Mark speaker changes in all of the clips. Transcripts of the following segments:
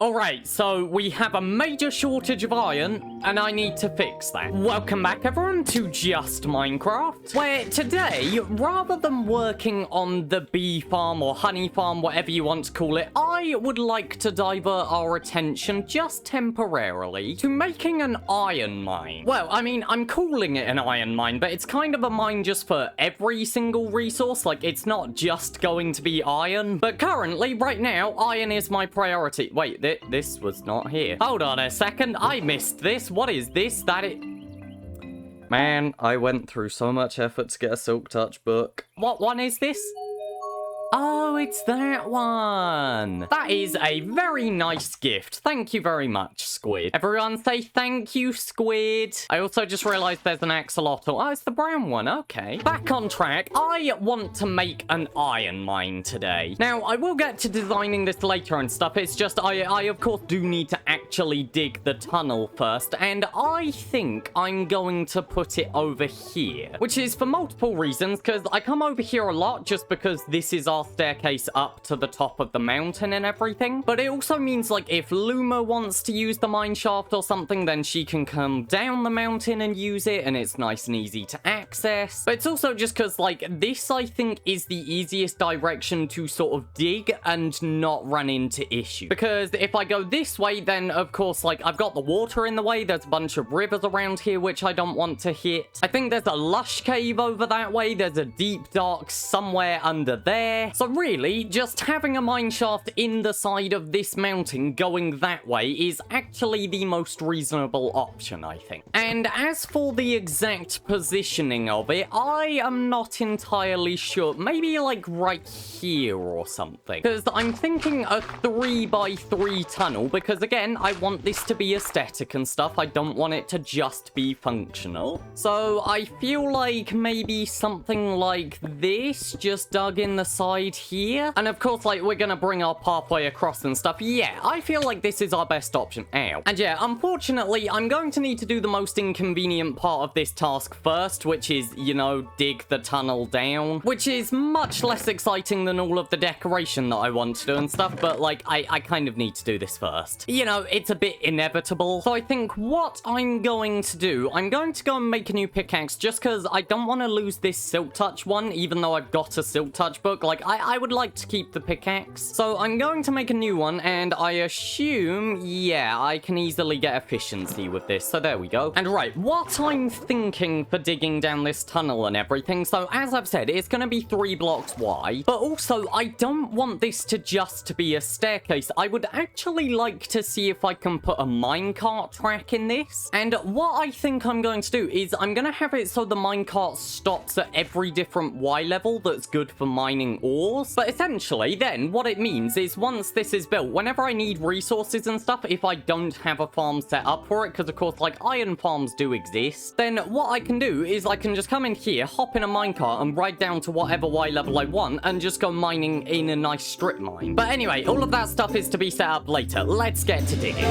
Speaker 1: Alright, so we have a major shortage of iron, and I need to fix that. Welcome back, everyone, to Just Minecraft, where today, rather than working on the bee farm or honey farm, whatever you want to call it, I would like to divert our attention just temporarily to making an iron mine. Well, I mean, I'm calling it an iron mine, but it's kind of a mine just for every single resource. Like, it's not just going to be iron, but currently, right now, iron is my priority. Wait, this was not here. Hold on a second. I missed this. What is this? Man, I went through so much effort to get a Silk Touch book. What one is this? Oh, it's that one. That is a very nice gift. Thank you very much, Squid. Everyone say thank you, Squid. I also just realized there's an axolotl. Oh, it's the brown one. Okay. Back on track. I want to make an iron mine today. Now, I will get to designing this later and stuff. It's just I of course, do need to actually dig the tunnel first. And I think I'm going to put it over here, which is for multiple reasons, because I come over here a lot just because this is our staircase up to the top of the mountain and everything. But it also means, like, if Luma wants to use the mine shaft or something, then she can come down the mountain and use it, and it's nice and easy to access. But it's also just because, like, this, I think, is the easiest direction to sort of dig and not run into issues. Because if I go this way, then, of course, like, I've got the water in the way. There's a bunch of rivers around here, which I don't want to hit. I think there's a lush cave over that way. There's a deep dark somewhere under there. So really, just having a mine shaft in the side of this mountain going that way is actually the most reasonable option, I think. And as for the exact positioning of it, I am not entirely sure. Maybe like right here or something. Because I'm thinking a 3x3 tunnel, because again, I want this to be aesthetic and stuff. I don't want it to just be functional. So I feel like maybe something like this, just dug in the side here. And of course, like, we're gonna bring our pathway across and stuff. Yeah, I feel like this is our best option. Ow. And yeah, unfortunately, I'm going to need to do the most inconvenient part of this task first, which is, you know, dig the tunnel down, which is much less exciting than all of the decoration that I want to do and stuff, but like, I kind of need to do this first. You know, it's a bit inevitable. So I think what I'm going to do, I'm going to go and make a new pickaxe just because I don't want to lose this Silk Touch one, even though I've got a Silk Touch book. Like, I would like to keep the pickaxe. So I'm going to make a new one, and I assume, yeah, I can easily get efficiency with this. So there we go. And right, what I'm thinking for digging down this tunnel and everything, so as I've said, it's going to be 3 blocks wide, but also I don't want this to just be a staircase. I would actually like to see if I can put a minecart track in this. And what I think I'm going to do is I'm going to have it so the minecart stops at every different Y level that's good for mining ores. But essentially, then, what it means is once this is built, whenever I need resources and stuff, if I don't have a farm set up for it, because of course, like, iron farms do exist, then what I can do is I can just come in here, hop in a minecart, and ride down to whatever Y level I want, and just go mining in a nice strip mine. But anyway, all of that stuff is to be set up later. Let's get to digging.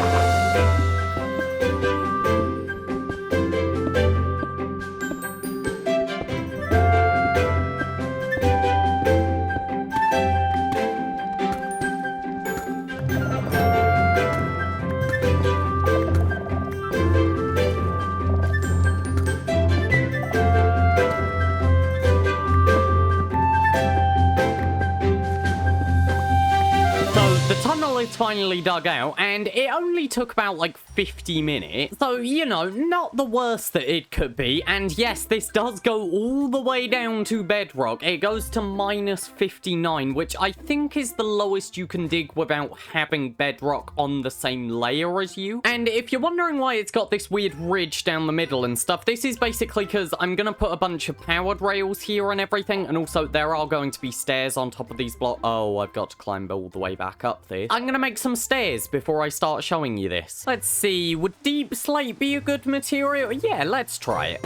Speaker 1: It's finally dug out, and it only took about like 50 minutes, so you know, not the worst that it could be. And yes, this does go all the way down to bedrock. It goes to -59, which I think is the lowest you can dig without having bedrock on the same layer as you. And if you're wondering why it's got this weird ridge down the middle and stuff, this is basically because I'm gonna put a bunch of powered rails here and everything, and also there are going to be stairs on top of these blocks. Oh, I've got to climb all the way back up this. I'm gonna make some stairs before I start showing you this. Let's see, would deep slate be a good material? Yeah, let's try it.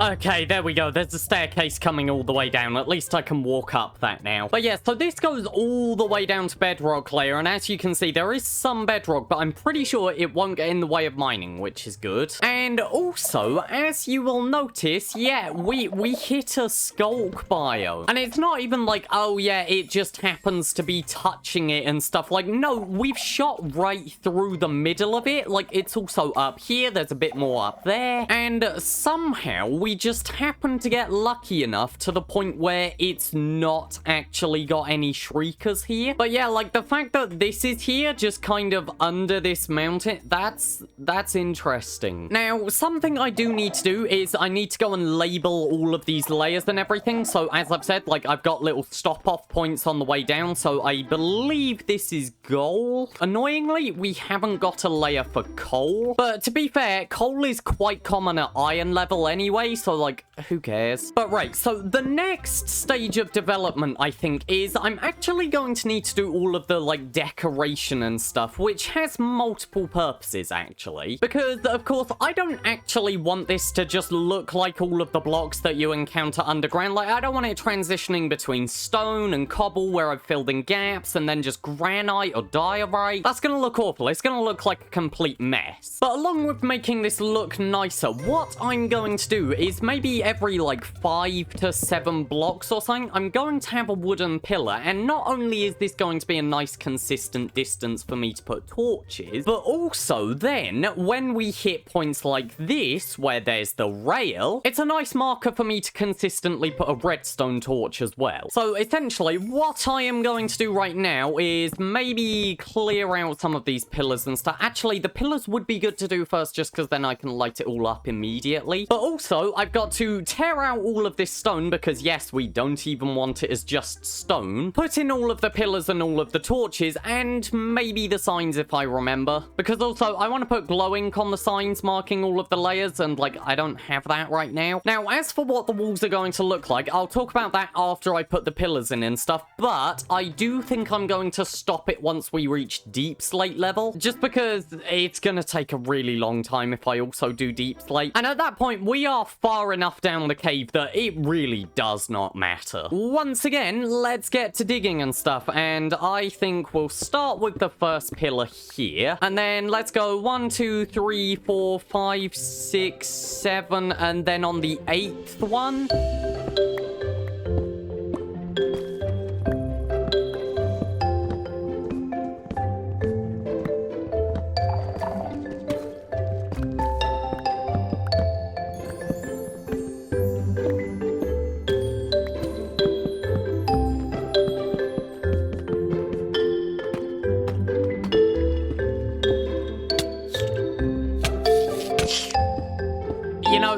Speaker 1: Okay, there we go. There's a staircase coming all the way down. At least I can walk up that now. But yeah, so this goes all the way down to bedrock layer. And as you can see, there is some bedrock, but I'm pretty sure it won't get in the way of mining, which is good. And also, as you will notice, yeah, we hit a skulk biome. And it's not even like, oh yeah, it just happens to be touching it and stuff. Like, no, we've shot right through the middle of it. Like, it's also up here. There's a bit more up there. And somehow we just happen to get lucky enough to the point where it's not actually got any shriekers here. But yeah, like the fact that this is here just kind of under this mountain, that's interesting. Now, something I do need to do is I need to go and label all of these layers and everything. So as I've said, like I've got little stop off points on the way down. So I believe this is gold. Annoyingly, we haven't got a layer for coal. But to be fair, coal is quite common at iron level anyway. So like, who cares? But right, so the next stage of development, I think, is I'm actually going to need to do all of the like decoration and stuff, which has multiple purposes actually. Because of course, I don't actually want this to just look like all of the blocks that you encounter underground. Like, I don't want it transitioning between stone and cobble where I've filled in gaps and then just granite or diorite. That's gonna look awful. It's gonna look like a complete mess. But along with making this look nicer, what I'm going to do is maybe every like 5 to 7 blocks or something, I'm going to have a wooden pillar. And not only is this going to be a nice consistent distance for me to put torches, but also then when we hit points like this, where there's the rail, it's a nice marker for me to consistently put a redstone torch as well. So essentially, what I am going to do right now is maybe clear out some of these pillars and stuff. Actually, the pillars would be good to do first, just because then I can light it all up immediately. But also, I've got to tear out all of this stone, because yes, we don't even want it as just stone. Put in all of the pillars and all of the torches, and maybe the signs if I remember. Because also, I want to put glow ink on the signs marking all of the layers, and like, I don't have that right now. Now, as for what the walls are going to look like, I'll talk about that after I put the pillars in and stuff, but I do think I'm going to stop it once we reach deep slate level, just because it's going to take a really long time if I also do deep slate. And at that point, we are far enough down the cave that it really does not matter. Once again, let's get to digging and stuff, and I think we'll start with the first pillar here, and then let's go 1, 2, 3, 4, 5, 6, 7, and then on the 8th one.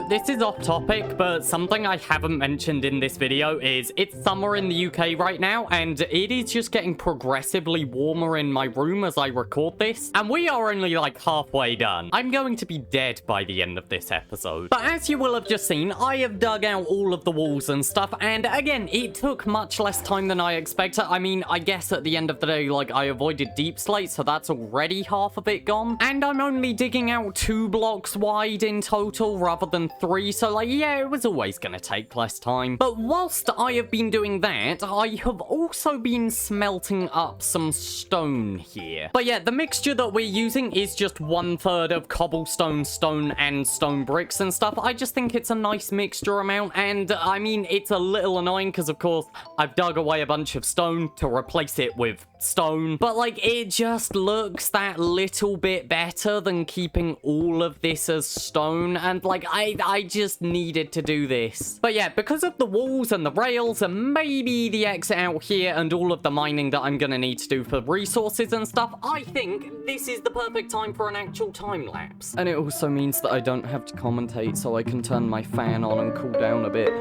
Speaker 1: This is off topic, but something I haven't mentioned in this video is it's summer in the UK right now, and it is just getting progressively warmer in my room as I record this, and we are only like halfway done. I'm going to be dead by the end of this episode. But as you will have just seen, I have dug out all of the walls and stuff, and again, it took much less time than I expected. I mean, I guess at the end of the day, like, I avoided deep slate, so that's already half of it gone, and I'm only digging out 2 blocks wide in total rather than 3, so like, yeah, it was always gonna take less time. But whilst I have been doing that, I have also been smelting up some stone here. But yeah, the mixture that we're using is just 1/3 of cobblestone, stone, and stone bricks and stuff. I just think it's a nice mixture amount, and I mean, it's a little annoying because of course, I've dug away a bunch of stone to replace it with stone, but like, it just looks that little bit better than keeping all of this as stone, and like, I just needed to do this. But yeah, because of the walls and the rails and maybe the exit out here and all of the mining that I'm gonna need to do for resources and stuff, I think this is the perfect time for an actual time lapse. And it also means that I don't have to commentate, so I can turn my fan on and cool down a bit.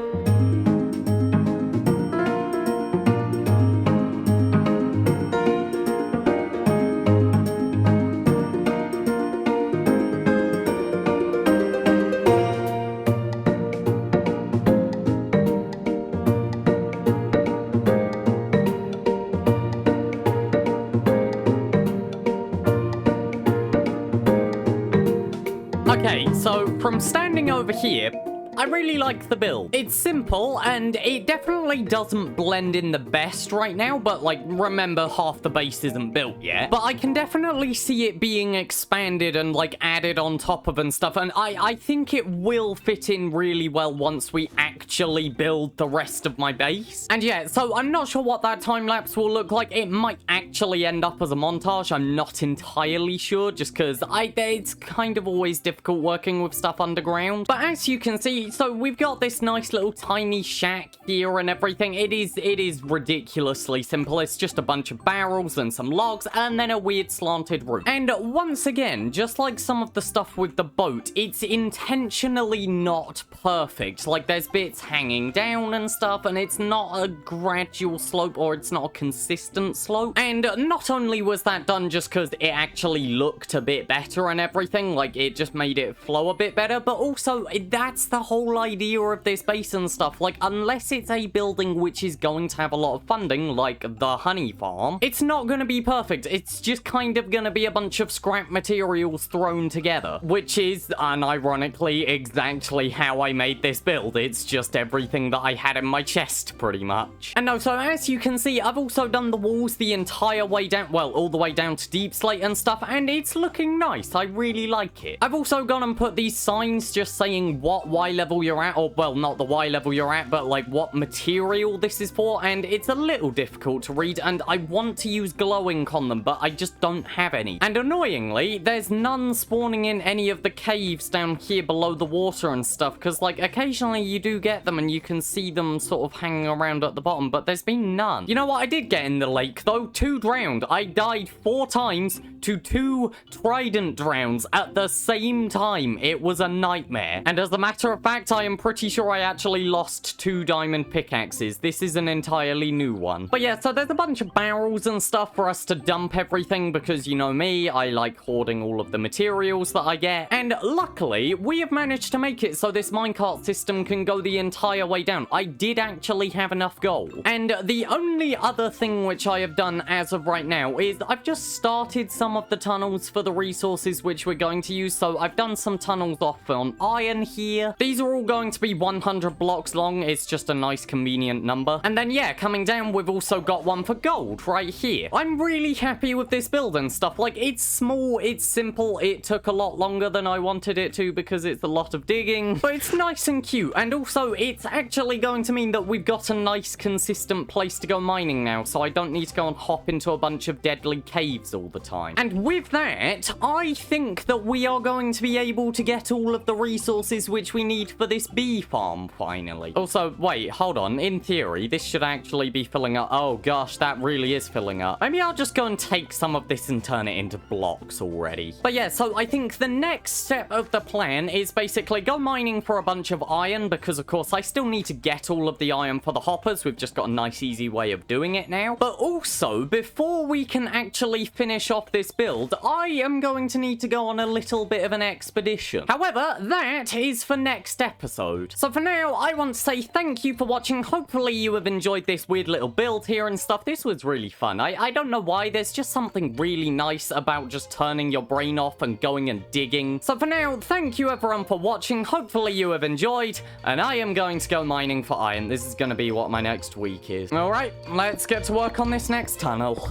Speaker 1: Okay, so from standing over here, I really like the build. It's simple, and it definitely doesn't blend in the best right now, but, like, remember, half the base isn't built yet. But I can definitely see it being expanded and, like, added on top of and stuff, and I think it will fit in really well once we actually build the rest of my base. And yeah, so I'm not sure what that time-lapse will look like. It might actually end up as a montage. I'm not entirely sure, just because it's kind of always difficult working with stuff underground. But as you can see, so we've got this nice little tiny shack here and everything. It is ridiculously simple. It's just a bunch of barrels and some logs and then a weird slanted roof. And once again, just like some of the stuff with the boat, it's intentionally not perfect. Like, there's bits hanging down and stuff, and it's not a gradual slope, or it's not a consistent slope. And not only was that done just because it actually looked a bit better and everything, like, it just made it flow a bit better, but also, that's the whole idea of this base and stuff. Like, unless it's a building which is going to have a lot of funding, like the honey farm, it's not going to be perfect. It's just kind of going to be a bunch of scrap materials thrown together, which is, unironically, exactly how I made this build. It's just everything that I had in my chest, pretty much. And no, so as you can see, I've also done the walls the entire way down, well, all the way down to deep slate and stuff, and it's looking nice. I really like it. I've also gone and put these signs just saying what Y level you're at, or, well, not the Y level you're at, but, like, what material this is for, and it's a little difficult to read, and I want to use glow ink on them, but I just don't have any. And annoyingly, there's none spawning in any of the caves down here below the water and stuff, because, like, occasionally you do get them and you can see them sort of hanging around at the bottom, but there's been none. You know what I did get in the lake, though? 2 drowned. I died 4 times to 2 trident drowns at the same time. It was a nightmare. And as a matter of fact, I am pretty sure I actually lost 2 diamond pickaxes. This is an entirely new one. But yeah, so there's a bunch of barrels and stuff for us to dump everything, because you know me, I like hoarding all of the materials that I get. And luckily, we have managed to make it so this minecart system can go the entire way down. I did actually have enough gold. And the only other thing which I have done as of right now is I've just started some of the tunnels for the resources which we're going to use. So I've done some tunnels off on iron here. These are all going to be 100 blocks long. It's just a nice convenient number. And then yeah, coming down, we've also got one for gold right here. I'm really happy with this build and stuff. Like, it's small, it's simple. It took a lot longer than I wanted it to because it's a lot of digging, but it's nice and cute. And also, it's actually going to mean that we've got a nice consistent place to go mining now, so I don't need to go and hop into a bunch of deadly caves all the time. And with that, I think that we are going to be able to get all of the resources which we need for this bee farm finally. Also, wait, hold on. In theory, this should actually be filling up. Oh gosh, that really is filling up. Maybe I'll just go and take some of this and turn it into blocks already. But yeah, so I think the next step of the plan is basically go mining for a bunch of iron, because of course I still need to get all of the iron for the hoppers. We've just got a nice easy way of doing it now. But also, before we can actually finish off this build, I am going to need to go on a little bit of an expedition. However, that is for next episode. So for now, I want to say thank you for watching. Hopefully you have enjoyed this weird little build here and stuff. This was really fun. I don't know why. There's just something really nice about just turning your brain off and going and digging. So for now, thank you everyone for watching. Hopefully you have enjoyed, and I am going to go mining for iron. This is going to be what my next week is. All right, let's get to work on this next tunnel.